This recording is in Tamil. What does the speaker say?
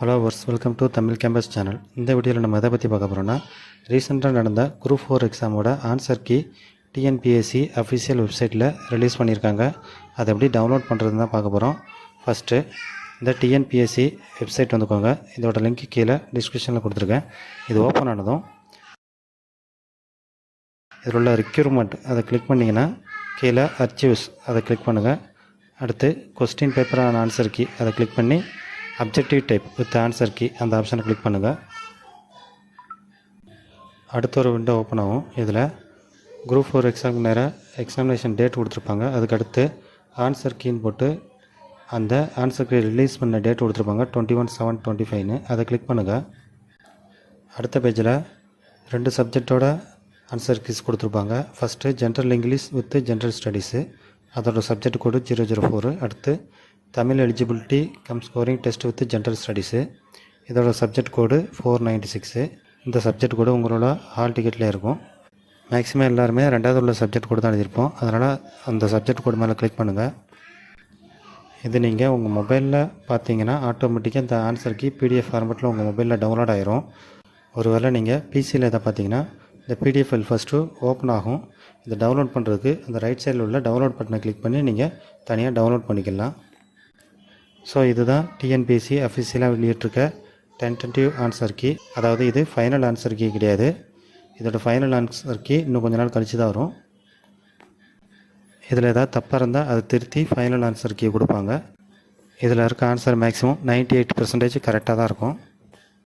ஹலோ வர்ஸ் welcome to Tamil campus channel. இந்த வீடியோவில் நம்ம எதை பற்றி பார்க்க போகிறோம்னா, ரீசெண்டாக நடந்த குரூப் 4 எக்ஸாமோட ஆன்சர் கீ டிஎன்பிஎஸ்சி அஃபிஷியல் வெப்சைட்டில் ரிலீஸ் பண்ணியிருக்காங்க. அதை எப்படி டவுன்லோட் பண்ணுறதுன்னு தான் பார்க்க போகிறோம். ஃபஸ்ட்டு இந்த டிஎன்பிஎஸ்சி வெப்சைட் வந்துக்கோங்க. இதோட லிங்க் கீழே டிஸ்கிரிப்ஷனில் கொடுத்துருக்கேன். இது ஓப்பன் ஆனதும் இதில் உள்ள ரிக்யூர்மெண்ட் அதை கிளிக் பண்ணிங்கன்னா கீழே அர்ச்சீவ்ஸ் அதை கிளிக் பண்ணுங்கள். அடுத்து question paper and answer key அதை கிளிக் பண்ணி objective type with answer key அந்த ஆப்ஷனை கிளிக் பண்ணுங்கள். அடுத்த ஒரு விண்டோ ஓப்பன் ஆகும். இதில் குரூப் 4 எக்ஸாம் நேரம் எக்ஸாமினேஷன் டேட் கொடுத்துருப்பாங்க. அதுக்கடுத்து ஆன்சர் கீன்னு போட்டு அந்த ஆன்சர் கீ ரிலீஸ் பண்ண டேட் கொடுத்துருப்பாங்க 21/7/25ன்னு அதை கிளிக் பண்ணுங்கள். அடுத்த பேஜில் 2 சப்ஜெக்டோட ஆன்சர் கீஸ் கொடுத்துருப்பாங்க. First general English with general studies, அதோட சப்ஜெக்ட் கோடு 004. அடுத்து Tamil eligibility come scoring test with general studies, இதோட சப்ஜெக்ட் கோடு 496. இந்த சப்ஜெக்ட் கோடு உங்களோட ஹால் டிக்கெட்டில் இருக்கும். மேக்ஸிமம் எல்லாருமே 2வது உள்ள சப்ஜெக்ட் கோடு தான் எழுதியிருப்போம். அதனால் அந்த சப்ஜெக்ட் கோடு மேலே கிளிக் பண்ணுங்கள். இது நீங்கள் உங்கள் மொபைலில் பார்த்தீங்கன்னா ஆட்டோமேட்டிக்காக இந்த ஆன்சர் கீ பிடிஎஃப் ஃபார்மெட்டில் உங்கள் மொபைலில் டவுன்லோட் ஆகிரும். ஒருவேளை நீங்கள் பிசியில் எதை பார்த்தீங்கன்னா இந்த பிடிஎஃப் ஃபைல் ஃபஸ்ட்டு ஓப்பன் ஆகும். இதை டவுன்லோட் பண்ணுறதுக்கு அந்த ரைட் சைடில் உள்ள டவுன்லோட் பட்டனை கிளிக் பண்ணி நீங்கள் தனியாக டவுன்லோட் பண்ணிக்கலாம். ஸோ இதுதான் டிஎன்பிஎஸ்சி அஃபிஷியலாக வெளியிட்டிருக்க டென்டேட்டிவ் ஆன்சர் கீ. அதாவது இது ஃபைனல் ஆன்சர் கீ கிடையாது. இதோட ஃபைனல் ஆன்சர் கீ இன்னும் கொஞ்ச நாள் கழிச்சு தான் வரும். இதில் ஏதாவது தப்பாக இருந்தால் அதை திருத்தி ஃபைனல் ஆன்சர் கீ கொடுப்பாங்க. இதில் இருக்க ஆன்சர் மேக்ஸிமம் 98% கரெக்டாக தான் இருக்கும்.